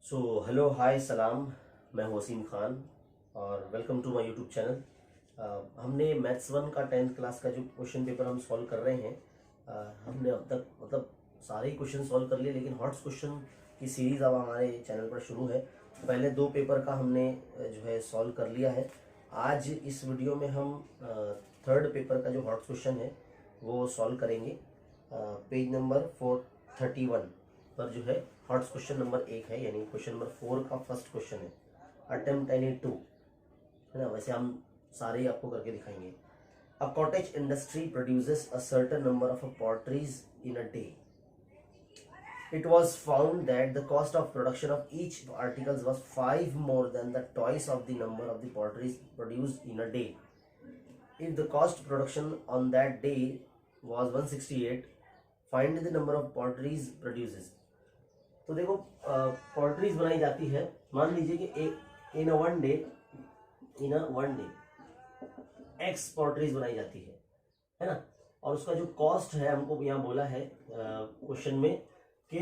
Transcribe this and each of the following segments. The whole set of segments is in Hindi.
सो हेलो हाय सलाम। मैं हूं वसीम खान और welcome to my YouTube channel. हमने मैथ्स वन का 10th क्लास का जो क्वेश्चन पेपर हम सॉल्व कर रहे हैं, हमने अब तक मतलब सारे ही क्वेश्चन सॉल्व कर लिए, लेकिन हॉट्स क्वेश्चन की सीरीज़ अब हमारे चैनल पर शुरू है। पहले दो पेपर का हमने जो है सॉल्व कर लिया है। आज इस वीडियो में हम थर्ड पेपर का जो हॉट्स क्वेश्चन है वो सॉल्व करेंगे। पेज नंबर 431 पर जो है हॉट्स क्वेश्चन नंबर 1 है, यानी क्वेश्चन नंबर 4 का फर्स्ट क्वेश्चन है। अटेम्प्ट एनी टू, है ना। वैसे हम सारे ही आपको करके दिखाएंगे। A cottage industry produces a certain number of poultries in a day. It was found that the cost of production of each article was 5 more than the twice of the number of the poultries produced in a day. If the cost production on that day was 168, find the number of poultries produces. तो देखो, पोल्ट्रीज बनाई जाती है। मान लीजिए कि in a one day x पोल्ट्रीज बनाई जाती है ना। और उसका जो कॉस्ट है हमको यहाँ बोला है क्वेश्चन में कि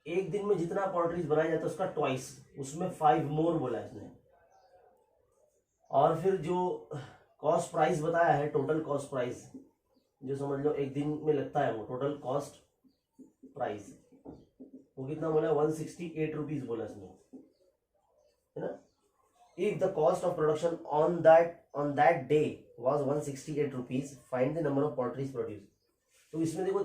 एक दिन में जितना पोल्ट्रीज बनाया जाता है उसका ट्वाइस, उसमें 5 मोर बोला है इसने। और फिर जो कॉस्ट प्राइस बताया है, टोटल कॉस्ट प्राइस जो समझ लो एक दिन में लगता है, वो टोटल कॉस्ट प्राइस वो कितना बोला है, 168 रुपीज बोला इसने, है ना। If the cost of production on that day was 168 rupees, find the number of poultries produce. तो इसमें देखो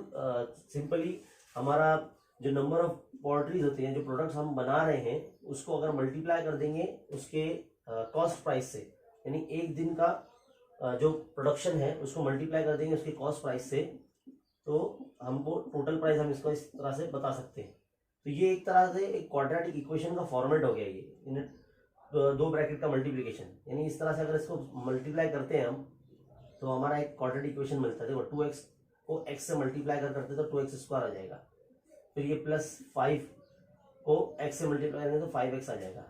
सिंपली हमारा जो नंबर ऑफ पोल्ट्रीज होते हैं, जो प्रोडक्ट्स हम बना रहे हैं, उसको अगर मल्टीप्लाई कर देंगे उसके कॉस्ट प्राइस से, यानी एक दिन का जो प्रोडक्शन है उसको मल्टीप्लाई कर देंगे उसके कॉस्ट प्राइस से, तो हमको टोटल प्राइस हम इसको इस तरह से बता सकते हैं। तो ये एक तरह से एक क्वाड्रेटिक इक्वेशन का फॉर्मेट हो गया, ये इन दो ब्रैकेट का मल्टीप्लिकेशन। यानी इस तरह से अगर इसको मल्टीप्लाई करते हैं हम, तो हमारा एक क्वाड्रेटिक इक्वेशन मिलता है। देखो 2x को x से मल्टीप्लाई करते तो 2x स्क्वायर आ जाएगा, फिर ये प्लस 5 को x से मल्टीप्लाई करेंगे तो 5x आ जाएगा,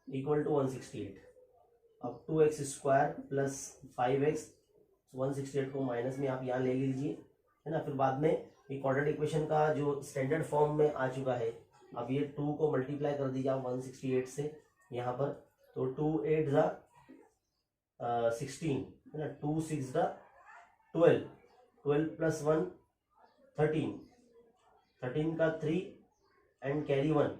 इक्वल टू 168। अब 2x स्क्वायर प्लस 5x, 168 को माइनस में आप यहाँ ले लीजिए, है ना। फिर बाद में ये क्वाड्रेटिक इक्वेशन का जो स्टैंडर्ड फॉर्म में आ चुका है, अब ये 2 को मल्टीप्लाई कर दीजिए आप 168 से यहाँ पर, तो 2 8 ज़ा 16, है ना। 2 6 ज़ा 12, 12 प्लस 1 13, 13 का 3 एंड कैरी 1,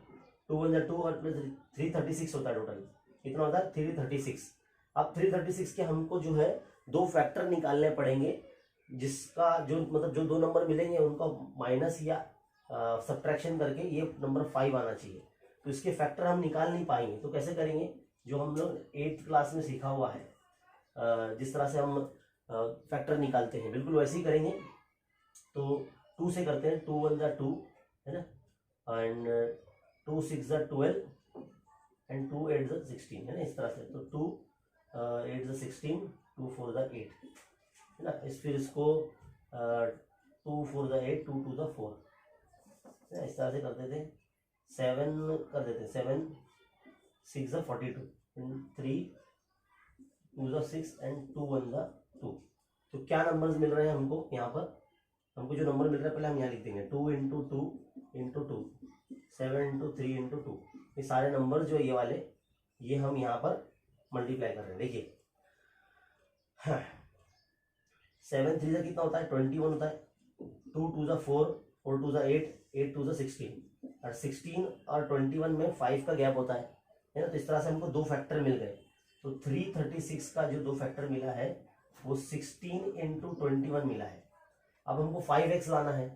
2 1 ज़ा 2 और प्लस 336 होता है टोटल। कितना होता है 336। अब 336 के हमको जो है दो फैक्टर निकालने पड़ेंगे, जिसका जो मतलब जो दो नंबर मिलेंगे उनका माइनस या सब्ट्रैक्शन करके ये नंबर 5 आना चाहिए। तो इसके फैक्टर हम निकाल नहीं पाएंगे, तो कैसे करेंगे, जो हम लोग 8th क्लास में सीखा हुआ है, जिस तरह से हम फैक्टर निकालते हैं बिल्कुल वैसे ही करेंगे। तो 2 से करते हैं, 2 1 ज़ा 2, है ना, एंड 2 6 ज़ा 12 एंड 2 8 ज़ा 16, है ना, इस तरह से। तो 2 8 ज़ा 16, 2 4 ज़ा 8, है ना। फिर इसको 2 4 ज़ा 8, 2 2 ज़ा 4, इस तरह से कर देते हैं। 7 कर देते हैं, 7 6 ज़ा 42, 3 2 ज़ा 6 एंड 2 1 ज़ा 2। तो क्या नंबर्स मिल रहे हैं हमको यहाँ पर, हमको जो नंबर मिल रहा है पहले हम यहाँ लिख देंगे, 2 इंटू 2 इंटू 2, 7 इंटू 3 इंटू 2। ये सारे नंबर जो ये वाले, ये हम यहाँ पर मल्टीप्लाई कर रहे हैं। देखिए 7 3 ज़ा कितना होता है 21 होता है, 2 2 ज़ा 4, 4 2 ज़ा 8, 8 2 ज़ा 16, और 16 और 21 में 5 का गैप होता है ना। तो इस तरह से हमको दो फैक्टर मिल गए। तो 336 का जो दो फैक्टर मिला है वो 16 इंटू 21 मिला है। अब हमको 5x लाना है,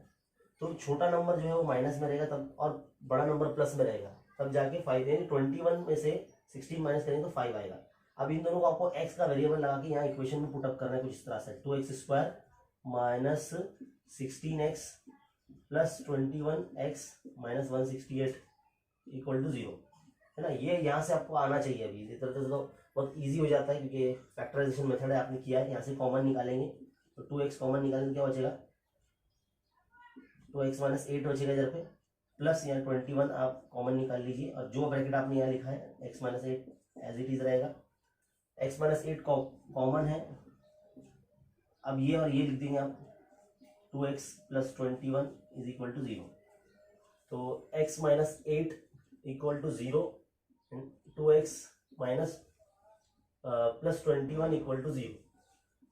तो छोटा नंबर जो है वो माइनस में रहेगा तब, और बड़ा नंबर प्लस में रहेगा, तब जाके 5, यानी 21 में से 16 माइनस करेंगे तो 5 आएगा। अब इन दोनों को आपको x का वेरिएबल लगा के यहाँ इक्वेशन में पुटअप करना है कुछ इस तरह से, 2x square minus 16x plus 21x minus 168 equal to 0, है ना। ये यहाँ से आपको आना चाहिए। अभी इस तरह से तो बहुत इजी हो जाता है, क्योंकि फैक्टराइजेशन मेथड है, आपने किया है। यहाँ से कॉमन निकालेंगे तो 2x कॉमन निकालेंगे, क्या बचेगा 2x माइनस 8 बचेगा इधर पे, प्लस यहाँ 21 आप कॉमन निकाल लीजिए, और जो ब्रैकेट आपने यहाँ लिखा है x minus 8 as it is रहेगा। x माइनस 8 कॉमन है, अब ये और ये लिख देंगे आप, 2x plus 21 is equal to 0। तो x minus 8 equal to 0, 2x minus plus 21 equal to 0,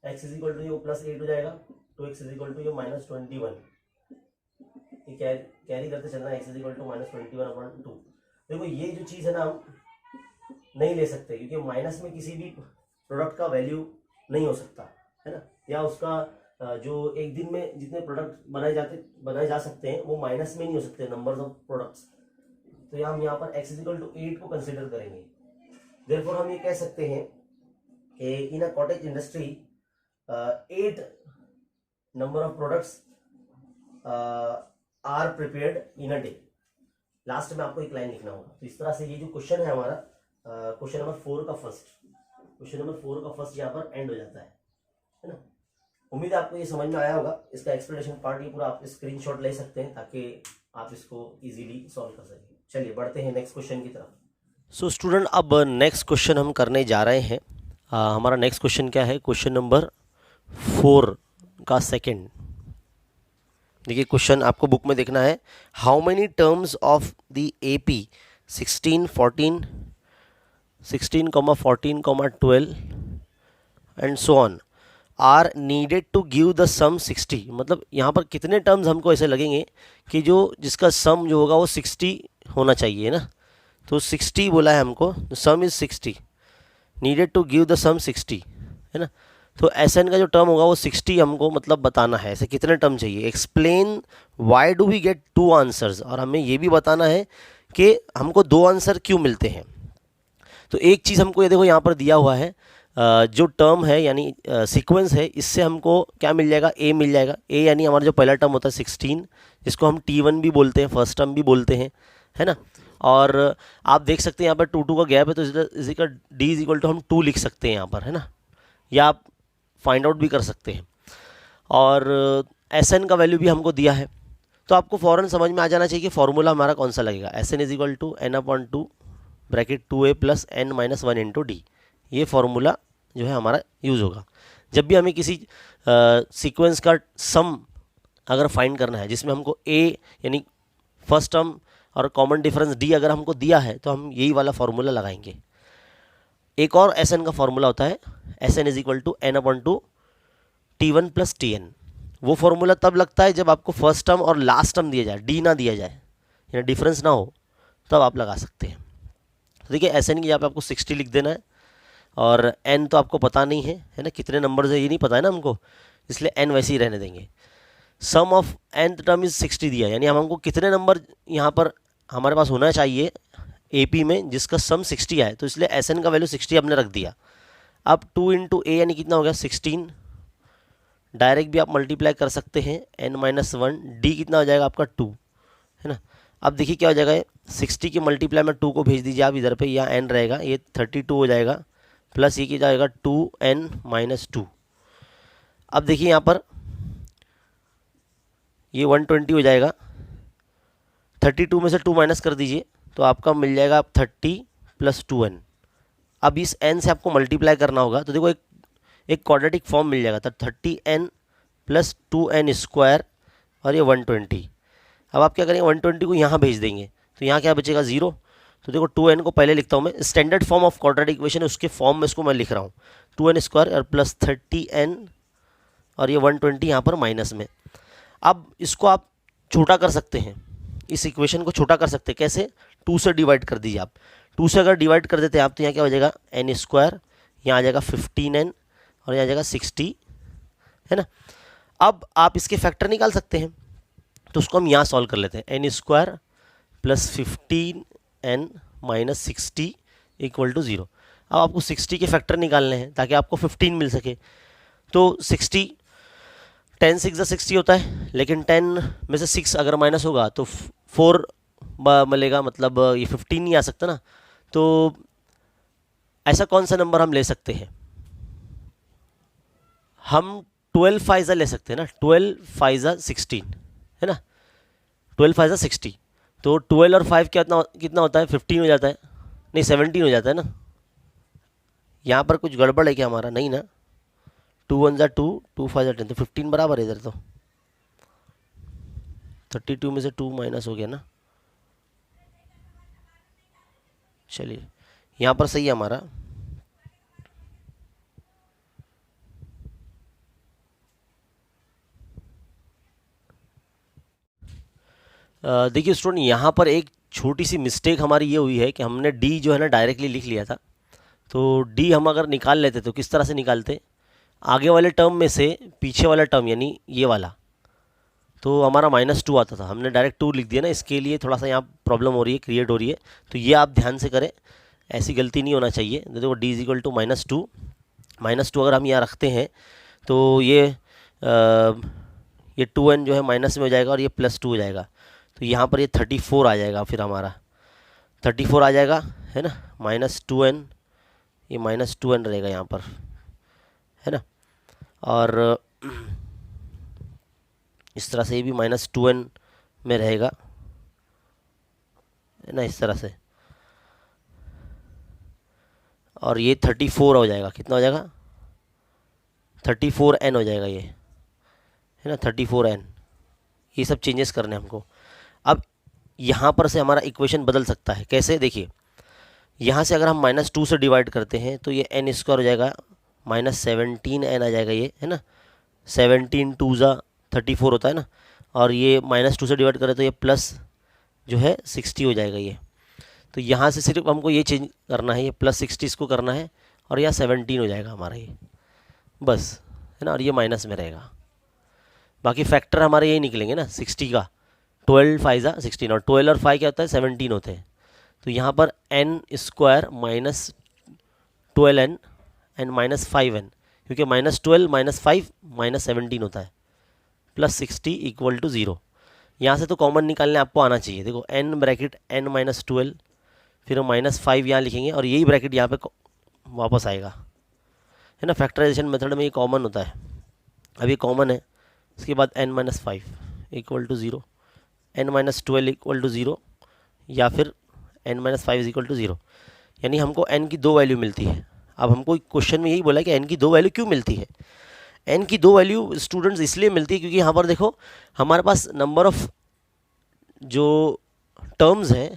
x is equal to ये प्लस 8 हो जाएगा, 2x इज इक्वल टू ये माइनस 21, ये कैरी करते चलना, x is equal to minus 21/2। देखो ये जो चीज़ है ना हम नहीं ले सकते, क्योंकि माइनस में किसी भी प्रोडक्ट का वैल्यू नहीं हो सकता है ना, या उसका जो एक दिन में जितने प्रोडक्ट बनाए जा सकते हैं वो माइनस में नहीं हो सकते, नंबर्स ऑफ प्रोडक्ट्स। तो हम यहाँ पर x इज इक्वल टू 8 को कंसिडर करेंगे। देयरफॉर हम ये कह सकते हैं कि in a cottage industry 8 number of products are prepared in a day. Last में आपको एक लाइन लिखना होगा। तो इस तरह से ये जो क्वेश्चन है हमारा क्वेश्चन नंबर 4 का फर्स्ट यहाँ पर एंड हो जाता है ना। उम्मीद है आपको ये समझ में आया होगा। इसका एक्सप्लेनेशन पार्ट ये पूरा आप स्क्रीनशॉट ले सकते हैं ताकि आप इसको इजीली सॉल्व कर सकें। चलिए बढ़ते हैं नेक्स्ट क्वेश्चन की तरफ। सो स्टूडेंट, अब नेक्स्ट क्वेश्चन हम करने जा रहे हैं। हमारा नेक्स्ट क्वेश्चन क्या है? क्वेश्चन नंबर 4 का सेकेंड। देखिए क्वेश्चन आपको बुक में देखना है। How many terms of the AP 16, 14, 12 and so on are needed to give the sum 60। मतलब यहाँ पर कितने टर्म्स हमको ऐसे लगेंगे कि जिसका सम जो होगा वो 60 होना चाहिए ना। तो 60 बोला है हमको, sum is 60, needed to give the sum 60 है ना। तो SN का जो टर्म होगा वो 60 हमको मतलब बताना है। ऐसे कितने टर्म चाहिए? Explain why do we get 2 answers. और हमें ये भी बताना है कि हमको 2 आंसर क्यों मिलते हैं। तो एक चीज़ हमको ये देखो यहाँ पर दिया हुआ है, जो टर्म है यानी सीक्वेंस है, इससे हमको क्या मिल जाएगा? A मिल जाएगा। A यानी हमारा जो पहला टर्म होता है 16, जिसको हम T1 भी बोलते हैं, फर्स्ट टर्म भी बोलते हैं, है ना। और आप देख सकते हैं यहाँ पर 2 का गैप है, तो इसी का D इज इक्वल टू हम 2 लिख सकते हैं यहाँ पर, है ना, या आप फाइंड आउट भी कर सकते हैं। और SN का वैल्यू भी हमको दिया है, तो आपको फ़ौरन समझ में आ जाना चाहिए कि फॉर्मूला हमारा कौन सा लगेगा। SN is equal to n/2 bracket 2a plus n minus 1 into D. ये फार्मूला जो है हमारा यूज़ होगा जब भी हमें किसी सीक्वेंस का सम अगर फाइंड करना है, जिसमें हमको a यानी फर्स्ट टर्म और कॉमन डिफरेंस d अगर हमको दिया है, तो हम यही वाला फार्मूला लगाएंगे। एक और SN का फार्मूला होता है, SN is equal to n/2 T1 plus Tn। वो फार्मूला तब लगता है जब आपको फर्स्ट टर्म और लास्ट टर्म दिया जाए, d ना दिया जाए या डिफरेंस ना हो, तब आप लगा सकते हैं। तो देखिए SN की यहाँ पे आपको 60 लिख देना है, और n तो आपको पता नहीं है ना, कितने नंबर्स है ये नहीं पता है ना हमको, इसलिए n वैसे ही रहने देंगे। सम ऑफ nth टर्म इज 60 दिया, यानी हमको कितने नंबर यहाँ पर हमारे पास होना चाहिए AP में जिसका सम 60 आए, तो इसलिए SN का वैल्यू 60 हमने रख दिया। अब 2 इंटू A यानी कितना हो गया? 16। डायरेक्ट भी आप मल्टीप्लाई कर सकते हैं, n-1, D कितना हो जाएगा आपका? 2, है ना। अब देखिए क्या हो जाएगा, 60 के मल्टीप्लाई में 2 को भेज दीजिए आप इधर पे, यहाँ n रहेगा, ये 32 हो जाएगा, प्लस ये क्या जाएगा 2n माइनस 2। अब देखिए यहाँ पर ये 120 हो जाएगा, 32 में से 2 माइनस कर दीजिए तो आपका मिल जाएगा 30 प्लस 2n। अब इस n से आपको मल्टीप्लाई करना होगा, तो देखो एक क्वाड्रेटिक फॉर्म मिल जाएगा, तो 30n प्लस 2n स्क्वायर और ये 120। अब आप क्या करेंगे, 120 को यहाँ भेज देंगे, तो यहाँ क्या बचेगा? 0। तो देखो 2n को पहले लिखता हूँ मैं, standard form of quadratic equation है उसके फॉर्म में इसको मैं लिख रहा हूँ, 2n स्क्वायर और प्लस 30n और ये 120 यहाँ पर माइनस में। अब इसको आप छोटा कर सकते हैं, इस इक्वेशन को छोटा कर सकते हैं। कैसे? 2 से डिवाइड कर दीजिए आप। 2 से अगर डिवाइड कर देते हैं आप, तो यहाँ क्या हो जाएगा? n स्क्वायर, यहाँ आ जाएगा 15n और यहाँ आ जाएगा 60, है ना। अब आप इसके फैक्टर निकाल सकते हैं, तो उसको हम यहाँ सॉल्व कर लेते हैं। n square plus 15n minus 60 equal to 0। अब आपको 60 के फैक्टर निकालने हैं ताकि आपको 15 मिल सके। तो 60, 10 6 60 होता है, लेकिन 10 में से 6 अगर माइनस होगा तो 4 मिलेगा, मतलब ये 15 नहीं आ सकता ना। तो ऐसा कौन सा नंबर हम ले सकते हैं? हम 12 फाइजा ले सकते हैं ना, 12 फाइजा 16, है ना, 12 फाइजा 60। तो 12 और 5 कितना होता है? 15 हो जाता है, नहीं 17 हो जाता है ना। यहाँ पर कुछ गड़बड़ है क्या हमारा? नहीं ना, 2 1 जा 2, 2 5 जा 10, तो 15 बराबर है इधर। तो 32 में से 2 माइनस हो गया ना, चलिए यहाँ पर सही है हमारा। देखिए स्टूडेंट, यहाँ पर एक छोटी सी मिस्टेक हमारी ये हुई है कि हमने डी जो है ना डायरेक्टली लिख लिया था। तो डी हम अगर निकाल लेते तो किस तरह से निकालते, आगे वाले टर्म में से पीछे वाला टर्म यानी ये वाला, तो हमारा -2 आता था, हमने डायरेक्ट 2 लिख दिया ना। इसके लिए थोड़ा सा यहाँ प्रॉब्लम हो रही है, क्रिएट हो रही है। तो ये आप ध्यान से करें, ऐसी गलती नहीं होना चाहिए। देखो डी इज इक्वल टू -2, -2 अगर हम यहाँ रखते हैं तो ये 2n जो है माइनस में हो जाएगा और ये +2 हो जाएगा। तो यहाँ पर ये 34 आ जाएगा, फिर हमारा 34 आ जाएगा, है ना। -2n, ये -2n रहेगा यहाँ पर, है ना। और इस तरह से ये भी -2n में रहेगा, है ना, इस तरह से। और ये 34 हो जाएगा, कितना हो जाएगा, 34n हो जाएगा ये, है ना, 34n। ये सब चेंजेस करने हमको। अब यहाँ पर से हमारा इक्वेशन बदल सकता है, कैसे, देखिए यहाँ से अगर हम -2 से डिवाइड करते हैं तो ये n² हो जाएगा, -17n आ जाएगा ये, है ना। 17 2 ज़ा 34 होता है ना। और ये -2 से डिवाइड करें तो ये प्लस जो है 60 हो जाएगा ये। तो यहाँ से सिर्फ हमको ये चेंज करना है, ये +60 इसको करना है, और यहाँ 17 हो जाएगा हमारा ये, बस, है ना। और ये माइनस में रहेगा, बाकी फैक्टर हमारे यही निकलेंगे ना 60 का। 12 5 ज़ा 16, और 12 और 5 क्या होता है, 17 होते हैं। तो यहाँ पर n² -12n एंड -5n, क्योंकि -12 -5 -17 होता है, +60 = 0। यहाँ से तो कॉमन निकालने आपको आना चाहिए। देखो n ब्रैकेट n -12, फिर हम -5 यहाँ लिखेंगे और यही ब्रैकेट यहाँ पे वापस आएगा, है ना। फैक्टराइजेशन मेथड में ये कॉमन होता है, अब ये कॉमन है। इसके बाद n - 5 = 0, n - 12 = 0, या फिर n - 5 = 0, यानी हमको n की 2 वैल्यू मिलती है। अब हमको क्वेश्चन में यही बोला है कि n की 2 वैल्यू क्यों मिलती है। n की 2 वैल्यू स्टूडेंट्स इसलिए मिलती है क्योंकि यहाँ पर देखो हमारे पास नंबर ऑफ जो टर्म्स हैं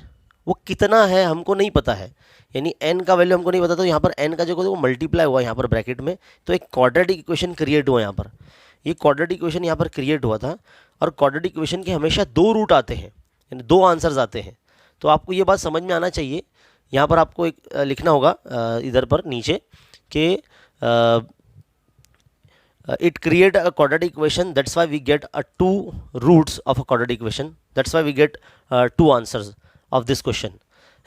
वो कितना है हमको नहीं पता है, यानी n का वैल्यू हमको नहीं पता। तो यहाँ पर n का जो वो मल्टीप्लाई हुआ यहाँ पर ब्रैकेट में, तो एक क्वाड्रेटिक इक्वेशन क्रिएट हुआ यहाँ पर। ये क्वाड्रेटिक इक्वेशन यहाँ पर क्रिएट हुआ था, और क्वाड्रेटिक इक्वेशन के हमेशा 2 रूट आते हैं, यानी 2 आंसर्स आते हैं। तो आपको ये बात समझ में आना चाहिए। यहाँ पर आपको एक लिखना होगा इधर पर नीचे कि it create a quadratic equation, that's why we get 2 roots of a quadratic equation, that's why we get 2 answers of this question,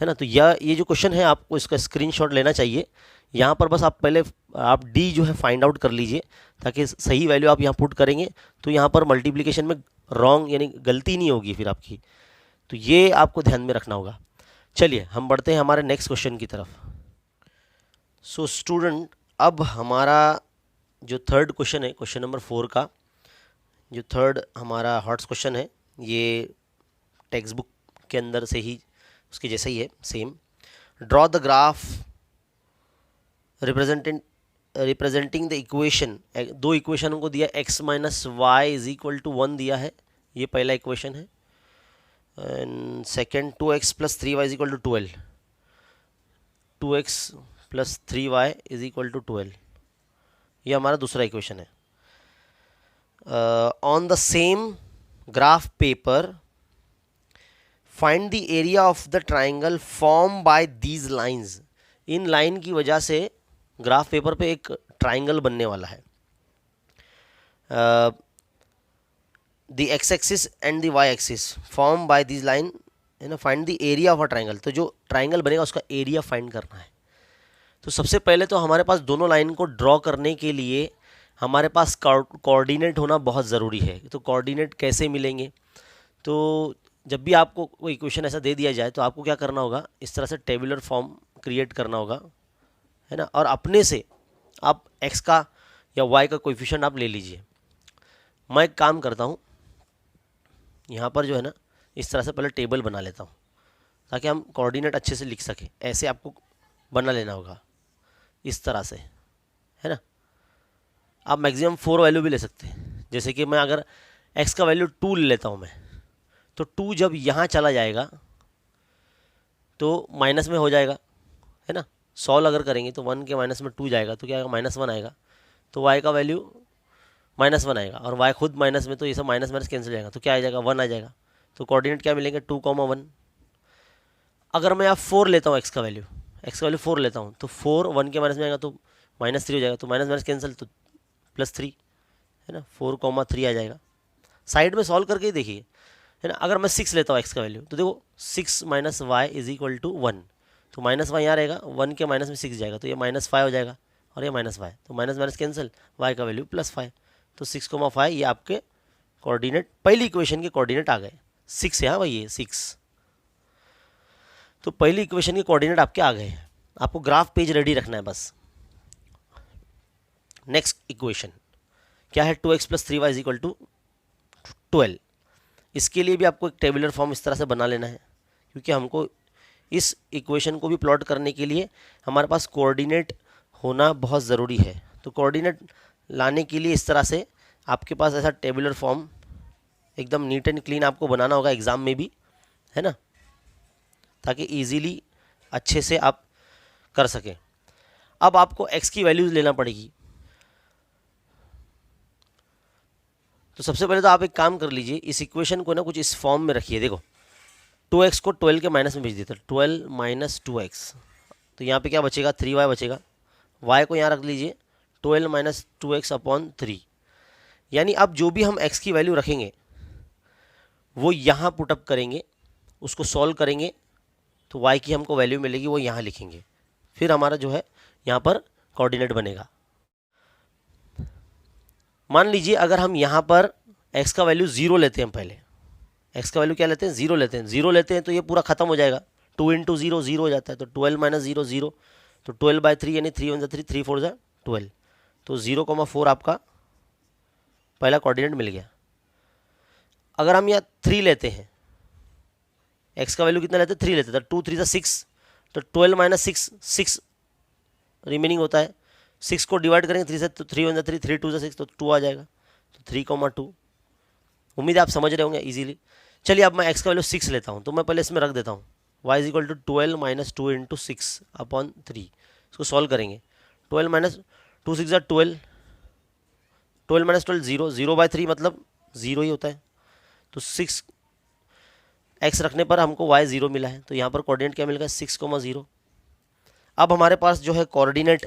है ना। तो ये जो क्वेश्चन है आपको इसका स्क्रीनशॉट लेना चाहिए। यहाँ पर बस आप पहले आप डी जो है फाइंड आउट कर लीजिए, ताकि सही वैल्यू आप यहाँ पुट करेंगे तो यहाँ पर मल्टीप्लिकेशन में रॉन्ग यानी गलती नहीं होगी फिर आपकी। तो ये आपको ध्यान में रखना होगा। चलिए हम बढ़ते हैं हमारे नेक्स्ट क्वेश्चन की तरफ। सो स्टूडेंट, अब हमारा जो थर्ड क्वेश्चन है, क्वेश्चन नंबर 4 का जो थर्ड हमारा हॉट्स क्वेश्चन है, ये टेक्स्ट बुक के अंदर से ही उसके जैसा ही है, same. Draw the graph representing the equation. 2 equation को दिया, x - y = 1 दिया है, ये पहला इक्वेशन है। And second 2x + 3y = 12, 2x + 3y = 12, ये हमारा दूसरा इक्वेशन है। On the same graph paper find the area of the triangle form by these lines. In line की वजह से ग्राफ पेपर पे एक ट्राइंगल बनने वाला है। The X axis and the Y axis form by these line, है ना। Find the area of a triangle, तो जो ट्राइंगल बनेगा उसका एरिया फाइंड करना है। तो सबसे पहले तो हमारे पास दोनों लाइन को ड्रॉ करने के लिए हमारे पास कोऑर्डिनेट होना बहुत ज़रूरी है। तो कोऑर्डिनेट कैसे मिलेंगे, तो जब भी आपको कोई इक्वेशन ऐसा दे दिया जाए तो आपको क्या करना होगा, इस तरह से टेबुलर फॉर्म क्रिएट करना होगा, है ना। और अपने से आप x का या y का कोएफिशिएंट आप ले लीजिए। मैं एक काम करता हूँ, यहाँ पर जो है ना इस तरह से पहले टेबल बना लेता हूँ ताकि हम कोऑर्डिनेट अच्छे से लिख सकें। ऐसे आपको बना लेना होगा इस तरह से, है ना। आप मैक्सिमम 4 वैल्यू भी ले सकते हैं। जैसे कि मैं अगर x का वैल्यू 2 ले लेता हूँ मैं, तो 2 जब यहाँ चला जाएगा तो माइनस में हो जाएगा, है ना। सॉल्व अगर करेंगे तो 1 के माइनस में 2 जाएगा तो क्या आएगा, -1 आएगा, तो y का वैल्यू -1 आएगा, और y खुद माइनस में, तो ये सब माइनस माइनस कैंसिल जाएगा, तो क्या आ जाएगा, 1 आ जाएगा। तो कोऑर्डिनेट क्या मिलेंगे, 2,1। अगर मैं आप 4 लेता हूँ, x का वैल्यू 4 लेता हूँ, तो 4 1 के माइनस में आएगा तो -3 हो जाएगा, तो माइनस माइनस कैंसिल, तो +3, है ना, 4,3 आ जाएगा। साइड में सॉल्व करके ही देखिए, है ना। अगर मैं 6 लेता हूँ x का वैल्यू, तो देखो 6 - y = 1, तो -y यहाँ रहेगा, 1 के माइनस में 6 जाएगा, तो ये -5 हो जाएगा, और ये -y, तो माइनस माइनस कैंसिल, y का वैल्यू +5, तो 6,5 ये आपके कोऑर्डिनेट, पहली इक्वेशन के कोऑर्डिनेट आ गए। 6 है, हाँ भाई, ये 6, तो पहली इक्वेशन के कोऑर्डिनेट आपके आ गए। आपको ग्राफ पेज रेडी रखना है बस। नेक्स्ट इक्वेशन क्या है, 2x + 3y = 12। इसके लिए भी आपको एक टेबुलर फॉर्म इस तरह से बना लेना है, क्योंकि हमको इस इक्वेशन को भी प्लॉट करने के लिए हमारे पास कोऑर्डिनेट होना बहुत ज़रूरी है। तो कोऑर्डिनेट लाने के लिए इस तरह से आपके पास ऐसा टेबुलर फॉर्म एकदम नीट एंड क्लीन आपको बनाना होगा एग्ज़ाम में भी, है ना, ताकि इजीली अच्छे से आप कर सकें। अब आपको x की वैल्यूज़ लेना पड़ेगी। तो सबसे पहले तो आप एक काम कर लीजिए, इस इक्वेशन को ना कुछ इस फॉर्म में रखिए। देखो 2x को 12 के माइनस में भेज देते, 12 - 2x, तो यहाँ पे क्या बचेगा, 3y बचेगा। y को यहाँ रख लीजिए, 12 - 2x/3। यानी अब जो भी हम x की वैल्यू रखेंगे वो यहाँ पुटअप करेंगे, उसको सॉल्व करेंगे, तो y की हमको वैल्यू मिलेगी, वो यहाँ लिखेंगे, फिर हमारा जो है यहाँ पर कोऑर्डिनेट बनेगा। मान लीजिए अगर हम यहाँ पर x का वैल्यू 0 लेते हैं, पहले x का वैल्यू क्या लेते हैं, 0 लेते हैं। 0 लेते हैं तो ये पूरा खत्म हो जाएगा, 2 × 0 0 हो जाता है, तो 12 - 0 0, तो 12/3 यानी 3 × 1 = 3, 3 × 4 = 12, तो 0,4 आपका पहला कोऑर्डिनेट मिल गया। अगर हम यहाँ 3 लेते हैं, x का वैल्यू कितना लेते हैं, 3 लेते हैं, तो 2 × 3 = 6, तो 12 - 6 6 रिमेनिंग होता है। 6 को डिवाइड करेंगे 3 से, तो 3 × 1 = 3, 3 × 2 = 6, तो 2 आ जाएगा, तो 3,2। उम्मीद है आप समझ रहे होंगे इजीली। चलिए अब मैं x का वैल्यू 6 लेता हूँ, तो मैं पहले इसमें रख देता हूँ, y = 12 - 2 × 6/3। इसको सॉल्व करेंगे, 12 - 2 × 6 = 12, 12 - 12 0, 0/3 मतलब 0 ही होता है, तो 6 x रखने पर हमको y 0 मिला है, तो यहाँ पर कोऑर्डिनेट क्या मिल गया, 6,0। अब हमारे पास जो है कोऑर्डिनेट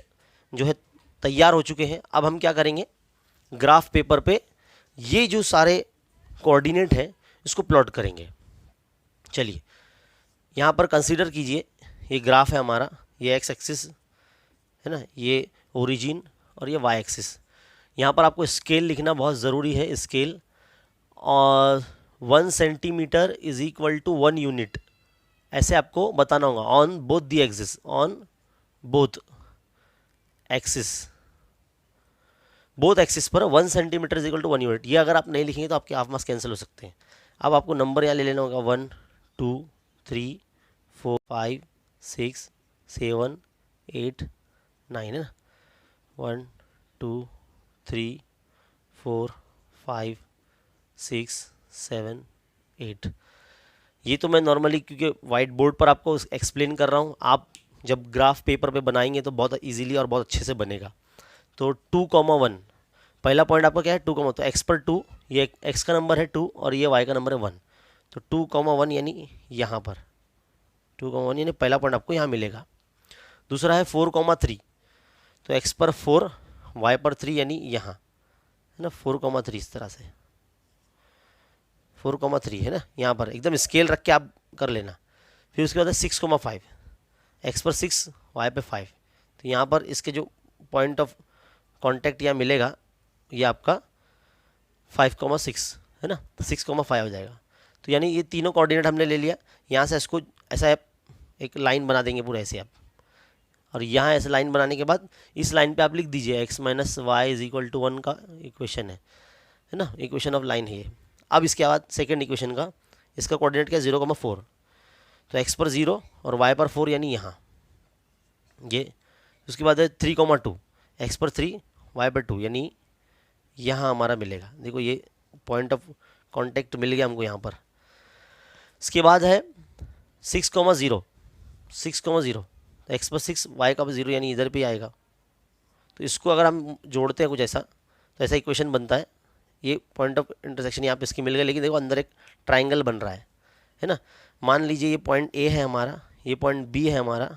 जो है तैयार हो चुके हैं। अब हम क्या करेंगे, ग्राफ पेपर पे ये जो सारे कोऑर्डिनेट है इसको प्लॉट करेंगे। चलिए यहाँ पर कंसीडर कीजिए, ये ग्राफ है हमारा, ये x एक्सिस है ना, ये ओरिजिन, और ये y एक्सिस। यहाँ पर आपको स्केल लिखना बहुत ज़रूरी है, स्केल, और 1 सेंटीमीटर = 1 यूनिट, ऐसे आपको बताना होगा on both the axis, on both axis पर 1 सेंटीमीटर = 1 यूनिट। ये अगर आप नहीं लिखेंगे तो आपके हाफ मार्क्स कैंसिल हो सकते हैं। अब आपको नंबर यहाँ ले लेना होगा, 1 2 3 4 5 6 7 8 9, है ना, 1 2 3 4 5 6 7 8। ये तो मैं नॉर्मली क्योंकि वाइट बोर्ड पर आपको एक्सप्लेन कर रहा हूँ, आप जब ग्राफ पेपर पे बनाएंगे तो बहुत इजीली और बहुत अच्छे से बनेगा। तो 2,1 पहला पॉइंट आपका क्या है, 2, तो x पर 2, ये x का नंबर है 2 और ये y का नंबर है 1, तो 2,1 यानी यहाँ पर 2,1 यानी पहला पॉइंट आपको यहाँ मिलेगा। दूसरा है 4,3, तो x पर 4 y पर 3 यानी यहाँ, है ना, 4,3 इस तरह से 4,3 है ना, यहाँ पर एकदम स्केल रख के आप कर लेना। फिर उसके बाद है 6,5, x पर 6 y पे 5, तो यहाँ पर इसके जो पॉइंट ऑफ कांटेक्ट यहाँ मिलेगा ये आपका 5,6 है ना, तो 6,5 हो जाएगा। तो यानी ये तीनों कोऑर्डिनेट हमने ले लिया। यहाँ से इसको ऐसा एक लाइन बना देंगे पूरा ऐसे आप, और यहाँ ऐसे लाइन बनाने के बाद इस लाइन पे आप लिख दीजिए x - y = 1 का इक्वेशन है ना, इक्वेशन ऑफ लाइन है ये। अब इसके बाद सेकेंड इक्वेशन का इसका कोऑर्डिनेट क्या है, 0,4, तो x पर 0 और y पर 4 यानी यहाँ ये। उसके बाद है 3,2, x पर 3 y पर 2 यानी यहाँ हमारा मिलेगा। देखो ये पॉइंट ऑफ कांटेक्ट मिल गया हमको यहाँ पर। इसके बाद है 6,0, एक्स पर 6 वाई का 0 यानी इधर पे आएगा। तो इसको अगर हम जोड़ते हैं कुछ ऐसा, तो ऐसा इक्वेशन बनता है। ये पॉइंट ऑफ इंटरसेक्शन यहाँ पे इसकी मिल गया, लेकिन देखो अंदर एक ट्राइंगल बन रहा है ना। मान लीजिए ये पॉइंट ए है हमारा, ये पॉइंट बी है हमारा,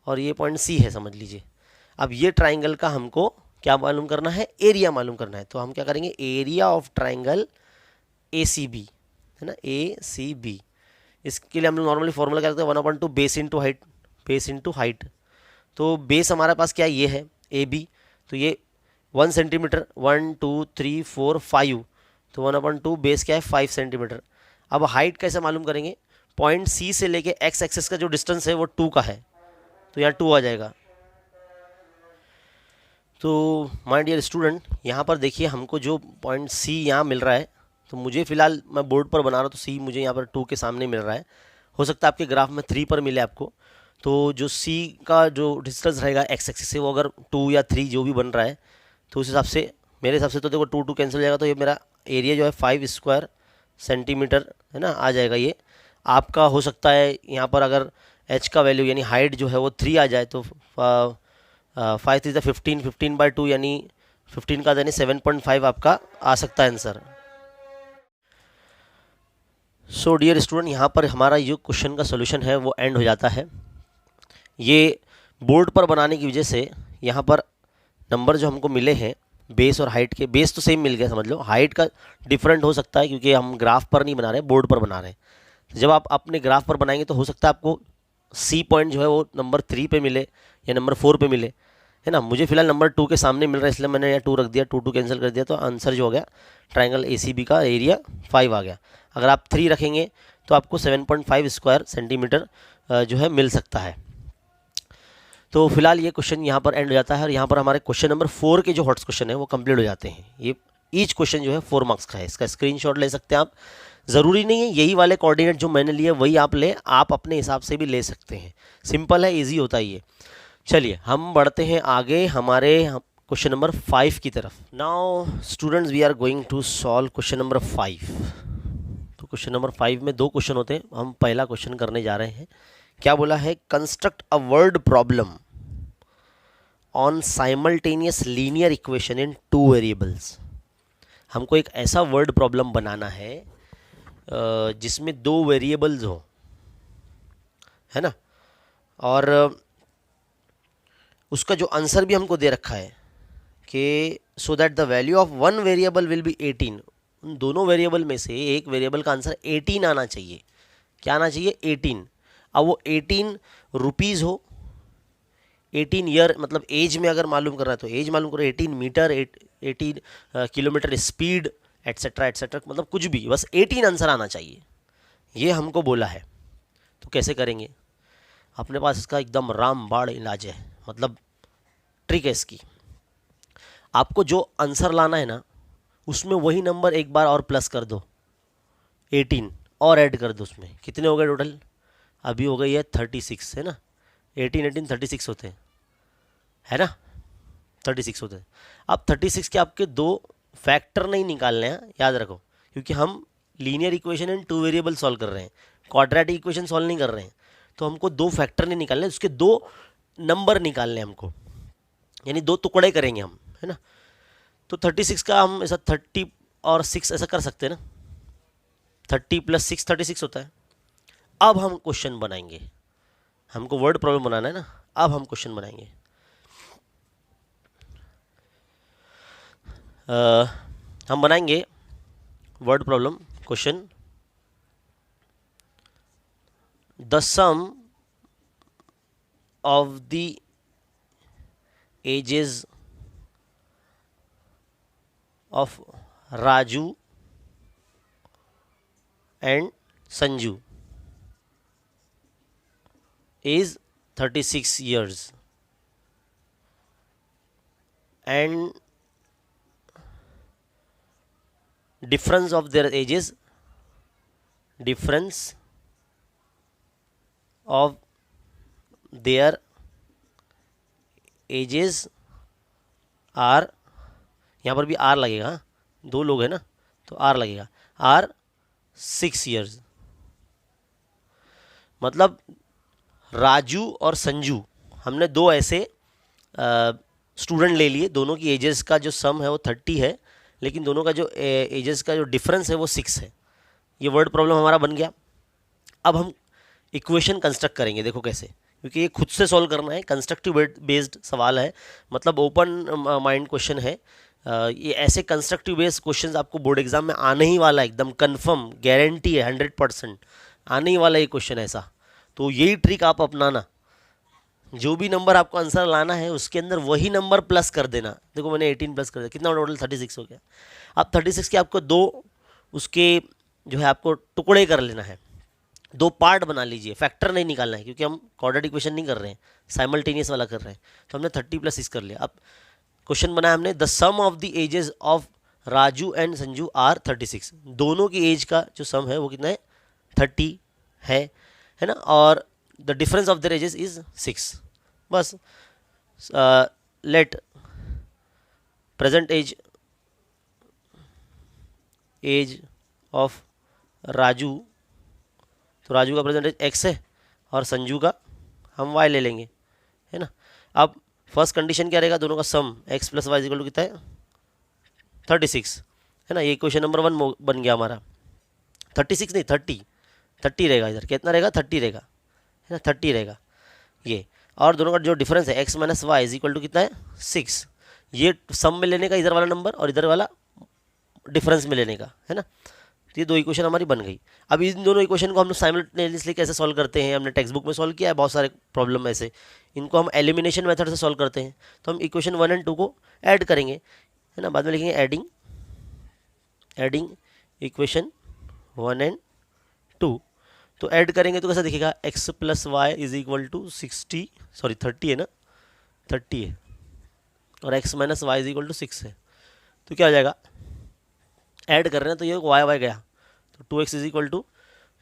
और ये पॉइंट सी है समझ लीजिए। अब ये ट्राइंगल का हमको क्या मालूम करना है, एरिया मालूम करना है। तो हम क्या करेंगे, area of triangle A C B, है ना, ए सी बी। इसके लिए हम लोग नॉर्मली फॉर्मूला क्या करते हैं, 1/2 base into height, base into height. तो बेस हमारे पास क्या ये है ए बी, तो ये 1 सेंटीमीटर, 1 2 3 4 5, तो 1/2 बेस क्या है 5 सेंटीमीटर। अब हाइट कैसे मालूम करेंगे, पॉइंट सी से लेके एक्स एक्सेस का जो डिस्टेंस है वो 2 का है, तो यहाँ 2 आ जाएगा। तो माय डियर स्टूडेंट, यहाँ पर देखिए हमको जो पॉइंट सी यहाँ मिल रहा है, तो मुझे फिलहाल मैं बोर्ड पर बना रहा हूँ, तो सी मुझे यहाँ पर 2 के सामने मिल रहा है। हो सकता है आपके ग्राफ में 3 पर मिले आपको। तो जो सी का जो डिस्टेंस रहेगा एक्स एक्सिस से, वो अगर 2 या 3 जो भी बन रहा है, तो उस हिसाब से मेरे हिसाब से तो देखो 2 कैंसिल हो जाएगा, तो ये मेरा एरिया जो है 5 स्क्वायर सेंटीमीटर है ना आ जाएगा। ये आपका हो सकता है यहाँ पर अगर एच का वैल्यू यानी हाइट जो है वो 3 आ जाए, तो 5 3 15, 15/2 यानी 15 का यानी 7.5 आपका आ सकता है आंसर। सो डियर स्टूडेंट, यहाँ पर हमारा जो क्वेश्चन का सोल्यूशन है वो एंड हो जाता है। ये बोर्ड पर बनाने की वजह से यहाँ पर नंबर जो हमको मिले हैं बेस और हाइट के, बेस तो सेम मिल गया समझ लो, हाइट का डिफरेंट हो सकता है क्योंकि हम ग्राफ पर नहीं बना रहे, बोर्ड पर बना रहे हैं। जब आप अपने ग्राफ पर बनाएंगे तो हो सकता है आपको सी पॉइंट जो है वो नंबर 3 पे मिले या नंबर 4 पे मिले, है ना। मुझे फिलहाल नंबर 2 के सामने मिल रहा है, इसलिए मैंने यहाँ 2 रख दिया, 2 कैंसिल कर दिया, तो आंसर जो हो गया ट्राइंगल ACB का एरिया 5 आ गया। अगर आप 3 रखेंगे तो आपको 7.5 स्क्वायर सेंटीमीटर जो है मिल सकता है। तो फिलहाल ये क्वेश्चन यहाँ पर एंड हो जाता है, और यहाँ पर हमारे क्वेश्चन नंबर 4 के जो हॉट्स क्वेश्चन है वो कंप्लीट हो जाते हैं। ये ईच क्वेश्चन जो है 4 मार्क्स का है, इसका स्क्रीनशॉट ले सकते हैं आप। ज़रूरी नहीं है यही वाले कोऑर्डिनेट जो मैंने लिए वही आप लें, आप अपने हिसाब से भी ले सकते हैं। सिंपल है, ईजी होता है ये। चलिए हम बढ़ते हैं आगे हमारे क्वेश्चन नंबर 5 की तरफ। Now students, we are going to solve question number 5। तो क्वेश्चन नंबर 5 में 2 क्वेश्चन होते हैं, हम पहला क्वेश्चन करने जा रहे हैं। क्या बोला है, construct a word problem on simultaneous linear equation in 2 variables. हमको एक ऐसा वर्ड प्रॉब्लम बनाना है जिसमें 2 वेरिएबल्स हो, है ना, और उसका जो आंसर भी हमको दे रखा है कि so that the value of 1 variable will be 18। उन दोनों वेरिएबल में से एक वेरिएबल का आंसर 18 आना चाहिए। क्या आना चाहिए, 18। अब वो 18 रुपीज़ हो, 18 ईयर मतलब एज में अगर मालूम करना है तो एज मालूम करो, 18 metre, 18 kilometre speed, etcetera etcetera, मतलब कुछ भी, बस 18 आंसर आना चाहिए, ये हमको बोला है। तो कैसे करेंगे, अपने पास इसका एकदम रामबाण इलाज है, मतलब ट्रिक है इसकी। आपको जो आंसर लाना है ना उसमें वही नंबर एक बार और प्लस कर दो, 18 और ऐड कर दो उसमें। कितने हो गए टोटल, अभी हो गई है 36, है ना। 18 18 36 होते हैं, है ना, 36 होते हैं। अब 36 के आपके 2 फैक्टर नहीं निकालने हैं, याद रखो, क्योंकि हम linear equation in 2 variable solve कर रहे हैं, क्वाड्रेटिक इक्वेशन सॉल्व नहीं कर रहे हैं। तो हमको 2 फैक्टर नहीं निकालने, उसके 2 नंबर निकालने हमको, यानी 2 टुकड़े करेंगे हम, है ना। तो 36 का हम ऐसा 30 और 6 ऐसा कर सकते हैं ना, 30 + 6 36 होता है। अब हम क्वेश्चन बनाएंगे, हमको वर्ड प्रॉब्लम बनाना है ना, अब हम क्वेश्चन बनाएंगे। हम बनाएंगे word problem question, the sum of the ages of Raju and Sanju is 36 years and difference of their ages are, यहाँ पर भी आर लगेगा, 2 लोग हैं ना तो आर लगेगा, आर 6 years। मतलब राजू और संजू हमने दो ऐसे स्टूडेंट ले लिए, दोनों की एजेस का जो सम है वो 30 है, लेकिन दोनों का जो एजेस का जो डिफरेंस है वो 6 है। ये वर्ड प्रॉब्लम हमारा बन गया। अब हम इक्वेशन कंस्ट्रक्ट करेंगे, देखो कैसे, क्योंकि ये खुद से सॉल्व करना है, कंस्ट्रक्टिव बेस्ड सवाल है, मतलब ओपन माइंड क्वेश्चन है। ये ऐसे कंस्ट्रक्टिव बेस्ड क्वेश्चंस आपको बोर्ड एग्जाम में आने ही वाला है, एकदम कंफर्म गारंटी है, 100% आने ही वाला ये क्वेश्चन ऐसा। तो यही ट्रिक आप अपनाना, जो भी नंबर आपको आंसर लाना है उसके अंदर वही नंबर प्लस कर देना। देखो मैंने 18 प्लस कर दिया, कितना टोटल 36 हो गया। अब 36 के आपको दो उसके जो है आपको टुकड़े कर लेना है, दो पार्ट बना लीजिए, फैक्टर नहीं निकालना है क्योंकि हम क्वाड्रेटिक इक्वेशन नहीं कर रहे हैं, साइमल्टेनियस वाला कर रहे हैं। तो हमने 30 प्लस 6 कर लिया। अब क्वेश्चन बनाया हमने, the sum of the ages of Raju and Sanju are 36। दोनों की एज का जो सम है वो कितना है, 30 है ना, और the difference of their ages is 6। बस let present age of Raju, तो राजू का प्रेजेंट एज x है और संजू का हम y ले लेंगे, है ना। अब फर्स्ट कंडीशन क्या रहेगा, दोनों का sum x plus Y equal to कितना है, 36, है ना। ये क्वेश्चन नंबर 1 बन गया हमारा। 36 नहीं 30 रहेगा, इधर कितना रहेगा, 30 रहेगा, है ना, 30 रहेगा ये। और दोनों का जो डिफरेंस है x minus Y is equal to कितना है, 6। ये सम में लेने का इधर वाला नंबर और इधर वाला डिफरेंस में लेने का, है ना। तो ये दो इक्वेशन हमारी बन गई। अब इन दोनों इक्वेशन को हम लोग साइमल्टेनियसली कैसे सॉल्व करते हैं, हमने टेक्स्ट बुक में सॉल्व किया है बहुत सारे प्रॉब्लम ऐसे, इनको हम एलिमिनेशन मेथड से सॉल्व करते हैं। तो हम इक्वेशन 1 और 2 को ऐड करेंगे, है ना, बाद में लिखेंगे एडिंग इक्वेशन 1 और 2। तो ऐड करेंगे तो कैसा दिखेगा, x plus Y is equal to 30 है ना, 30 है, और x minus Y is equal to 6 है। तो क्या हो जाएगा, ऐड कर रहे हैं तो ये y गया, तो 2x is equal to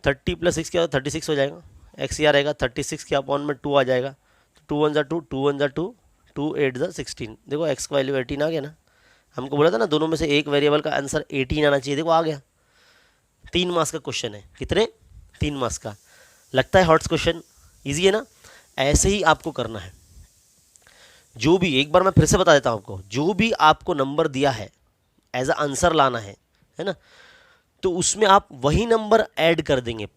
30 plus 6 क्या होगा, 36 हो जाएगा। x यहाँ रहेगा 36 के अपॉन में 2 आ जाएगा, तो 2 1 2, 2 1 2, 2 8 16। देखो x का वैल्यू 18 आ गया ना। हमको बोला था ना दोनों में से एक वेरिएबल का आंसर 18 आना चाहिए, देखो आ गया। 3 मार्क्स का क्वेश्चन है, कितने, 3 मार्क्स का। लगता है हॉट्स क्वेश्चन, ईजी है ना। ऐसे ही आपको करना है, जो भी, एक बार मैं फिर से बता देता हूँ आपको, जो भी आपको नंबर दिया है एज अ आंसर लाना है ना, तो उसमें आप वही नंबर ऐड कर देंगे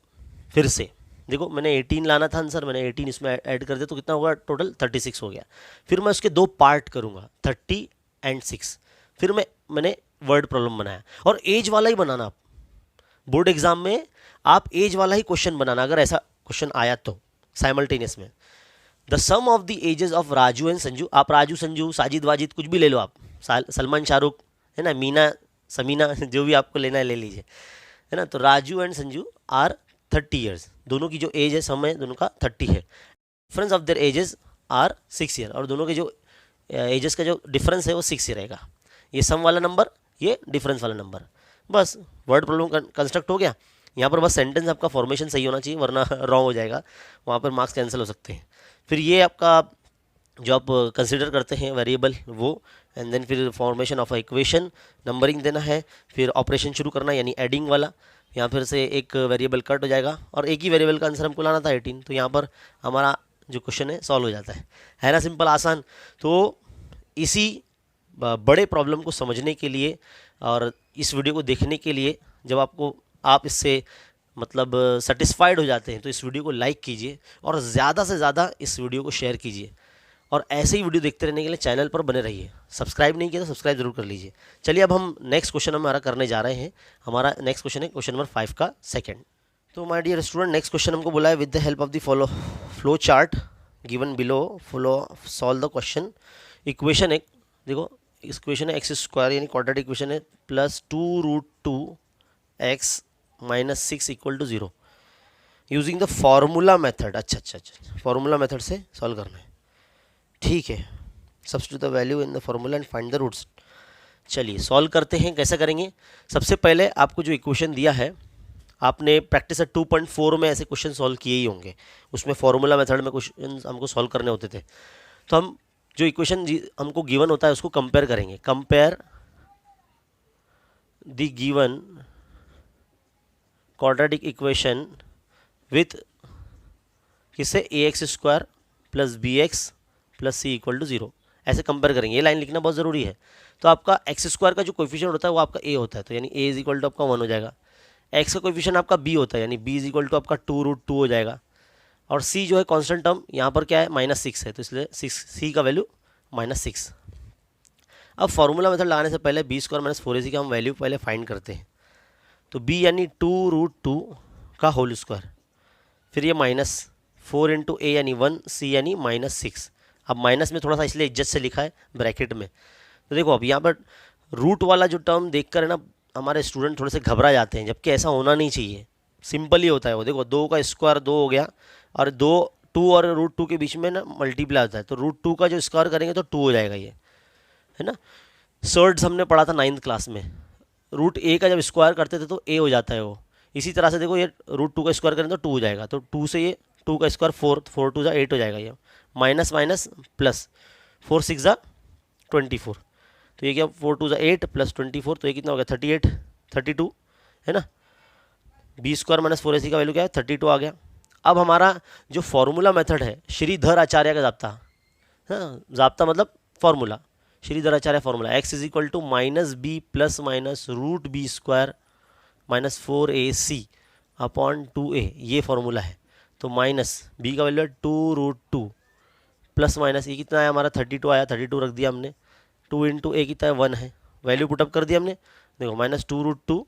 फिर से। देखो मैंने 18 लाना था आंसर, मैंने 18 इसमें ऐड कर दिया, तो कितना होगा, टोटल 36 हो गया। फिर मैं उसके दो पार्ट करूँगा, 30 और 6। फिर मैंने वर्ड प्रॉब्लम बनाया, और एज वाला ही बनाना। आप बोर्ड एग्जाम में आप एज वाला ही क्वेश्चन बनाना, अगर ऐसा क्वेश्चन आया तो साइमल्टेनियस में। The sum of the ages of Raju and Sanju, आप राजू संजू साजिद वाजिद कुछ भी ले लो आप, सलमान शाहरुख, है ना, मीना समीना, जो भी आपको लेना है ले लीजिए, है ना। तो Raju and Sanju are 30 years, दोनों की जो एज है सम है दोनों का 30 है। Difference of their ages are 6 year, और दोनों के जो एजेस का जो डिफरेंस है वो 6 रहेगा। ये सम वाला नंबर, ये डिफरेंस वाला नंबर। बस वर्ड प्रॉब्लम कंस्ट्रक्ट हो गया। यहाँ पर बस सेंटेंस आपका फॉर्मेशन सही होना चाहिए, वरना रॉन्ग हो जाएगा, वहाँ पर मार्क्स कैंसिल हो सकते हैं। फिर ये आपका जो आप कंसिडर करते हैं वेरिएबल वो, एंड देन फिर फॉर्मेशन ऑफ इक्वेशन, नंबरिंग देना है, फिर ऑपरेशन शुरू करना यानी एडिंग वाला। यहाँ फिर से एक वेरिएबल कट हो जाएगा, और एक ही वेरिएबल का आंसर हमको लाना था 18, तो यहाँ पर हमारा जो क्वेश्चन है सॉल्व हो जाता है ना, सिंपल आसान। तो इसी बड़े प्रॉब्लम को समझने के लिए और इस वीडियो को देखने के लिए, जब आप इससे मतलब सेटिस्फाइड हो जाते हैं, तो इस वीडियो को लाइक कीजिए और ज़्यादा से ज़्यादा इस वीडियो को शेयर कीजिए, और ऐसे ही वीडियो देखते रहने के लिए चैनल पर बने रहिए। सब्सक्राइब नहीं किया तो सब्सक्राइब जरूर कर लीजिए। चलिए अब हम नेक्स्ट क्वेश्चन हमारा करने जा रहे हैं। हमारा नेक्स्ट क्वेश्चन है क्वेश्चन नंबर 5 का सेकंड। तो my dear student, next question हमको बोला है, with the help of the flow chart given below follow solve the question. Equation है, देखो इस क्वेश्चन है एक्स स्क्वायर यानी क्वाड्रेटिक इक्वेशन है, plus 2√2x minus 6 equal to 0 using the formula method. अच्छा, फॉर्मूला मेथड से सॉल्व करना है, ठीक है। Substitute the value in the formula and find the roots. चलिए सॉल्व करते हैं। कैसे करेंगे, सबसे पहले आपको जो इक्वेशन दिया है, आपने प्रैक्टिस 2.4 में ऐसे क्वेश्चन सॉल्व किए ही होंगे, उसमें फॉर्मूला मेथड में क्वेश्चन हमको सॉल्व करने होते थे। तो हम जो इक्वेशन हमको गिवन होता है उसको कंपेयर करेंगे। Compare the given quadratic equation with किससे, ax square plus bx plus C equal to 0, ऐसे कंपेयर करेंगे। ये लाइन लिखना बहुत ज़रूरी है। तो आपका एक्स स्क्वायर का जो कोएफिशिएंट होता है वो आपका ए होता है, तो यानी ए इज इक्वल टू आपका 1 हो जाएगा। एक्स का कोएफिशिएंट आपका बी होता है, यानी बी इज इक्वल टू आपका 2√2 हो जाएगा। और सी जो है कांस्टेंट टर्म यहाँ पर क्या है, -6 है, तो इसलिए सी का वैल्यू -6। अब फॉर्मूला मेथड लगाने से पहले बी स्क्वायर माइनस 4ac का हम वैल्यू पहले फाइंड करते हैं। तो b यानी 2√2 का होल स्क्वायर, फिर ये -4 इंटू ए यानी 1, सी यानी -6। अब माइनस में थोड़ा सा इसलिए इज्जत से लिखा है ब्रैकेट में। तो देखो अब यहाँ पर रूट वाला जो टर्म देखकर है ना हमारे स्टूडेंट थोड़े से घबरा जाते हैं, जबकि ऐसा होना नहीं चाहिए। सिंपल ही होता है वो। देखो 2 का स्क्वायर 2 हो गया, और 2 और √2 के बीच में ना मल्टीप्लाई होता है, तो √2 का जो स्क्वायर करेंगे तो 2 हो जाएगा, ये है ना। सर्ड्स हमने पढ़ा था 9th क्लास में, √a का जब स्क्वायर करते थे तो a हो जाता है वो। इसी तरह से देखो ये √2 का स्क्वायर करें तो 2 हो जाएगा, तो 2 से ये 2 का स्क्वायर 4, 4 2 8 हो जाएगा, ये माइनस माइनस प्लस 4 6 24, तो ये क्या 4 2 8 प्लस 24, तो ये कितना हो गया 38 32, है ना। बी स्क्वायर माइनस 4ac का वैल्यू क्या है 32 आ गया। अब हमारा जो फॉर्मूला मेथड है श्रीधर आचार्य का जाप्ता, हाँ जाप्ता मतलब formula, Shridhar Acharya formula, x is equal to -b plus minus √b square minus 4ac upon 2a, ये फॉर्मूला है। तो माइनस b का वैल्यू है 2√2 प्लस माइनस ये कितना है हमारा 32 आया, 32 रख दिया हमने, 2 इंटू ए कितना है 1 है, वैल्यू पुटअप कर दिया हमने। देखो -2√2,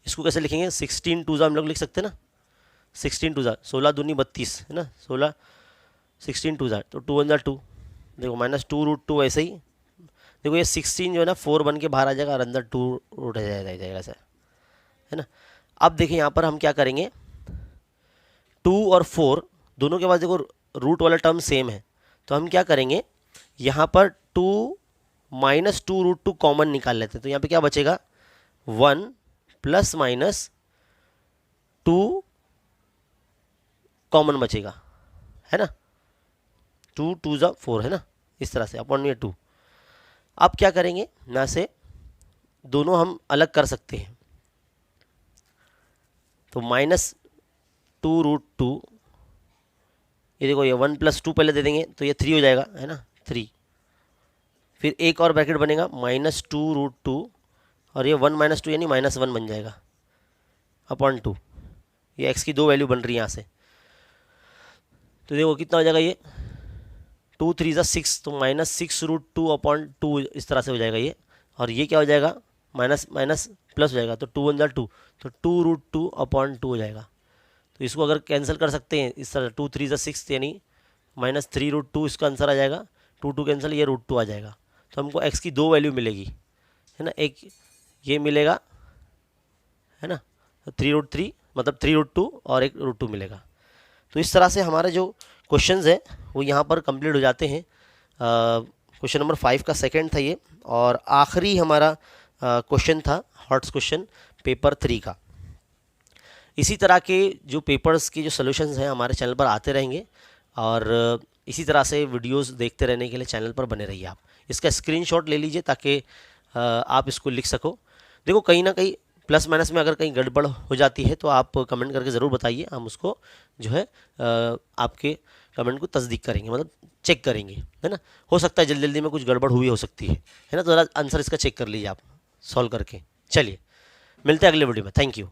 इसको कैसे लिखेंगे 16 2 हम लोग लिख सकते हैं ना, 16 2 16 दूनी 32 है ना, 16 16 2 तो 2 1 2, देखो -2√2 ऐसे ही। देखो ये 16 जो है ना 4 बन के बाहर आ जाएगा और अंदर 2 रूट आ जाएगा ऐसा, है ना। अब देखिए यहाँ पर हम क्या करेंगे, 2 और 4 दोनों के पास देखो रूट वाला टर्म सेम है, तो हम क्या करेंगे यहाँ पर 2 -2√2 कॉमन निकाल लेते हैं। तो यहाँ पे क्या बचेगा 1 प्लस माइनस 2 कॉमन बचेगा, है ना, 2 2 4 है ना, इस तरह से अपॉन ये 2। अब क्या करेंगे ना से दोनों हम अलग कर सकते हैं, तो -2√2, ये देखो ये 1 + 2 पहले दे देंगे तो ये 3 हो जाएगा, है ना 3, फिर एक और ब्रैकेट बनेगा -2√2 और ये 1 - 2 यानी -1 बन जाएगा अपॉन 2, ये x की 2 वैल्यू बन रही है यहाँ से। तो देखो कितना हो जाएगा ये 2 3 6, तो -6√2 अपॉन 2 इस तरह से हो जाएगा ये, और ये क्या हो जाएगा माइनस माइनस प्लस हो जाएगा, तो 2 1 2, तो 2√2 अपॉन 2 हो जाएगा। तो इसको अगर कैंसिल कर सकते हैं इस तरह, 2 3 6 यानी -3√2 इसका आंसर आ जाएगा, 2 2 कैंसिल, ये √2 आ जाएगा। तो हमको x की 2 वैल्यू मिलेगी, है ना, एक ये मिलेगा, है ना, 3√3 मतलब 3√2 और एक √2 मिलेगा। तो इस तरह से हमारे जो क्वेश्चंस हैं वो यहाँ पर कंप्लीट हो जाते हैं। क्वेश्चन नंबर 5 का सेकंड था ये, और आखिरी हमारा क्वेश्चन था हॉट्स क्वेश्चन पेपर 3 का। इसी तरह के जो पेपर्स के जो सॉल्यूशंस हैं हमारे चैनल पर आते रहेंगे, और इसी तरह से वीडियोस देखते रहने के लिए चैनल पर बने रहिए। आप इसका स्क्रीनशॉट ले लीजिए ताकि आप इसको लिख सको। देखो कहीं ना कहीं प्लस माइनस में अगर कहीं गड़बड़ हो जाती है तो आप कमेंट करके ज़रूर बताइए, हम उसको जो है आपके कमेंट को तस्दीक करेंगे, मतलब चेक करेंगे, है ना। हो सकता है जल्दी जल्दी में कुछ गड़बड़ हुई हो सकती है ना, तो ज़रा आंसर इसका चेक कर लीजिए आप सॉल्व करके। चलिए मिलते हैं अगले वीडियो में, थैंक यू।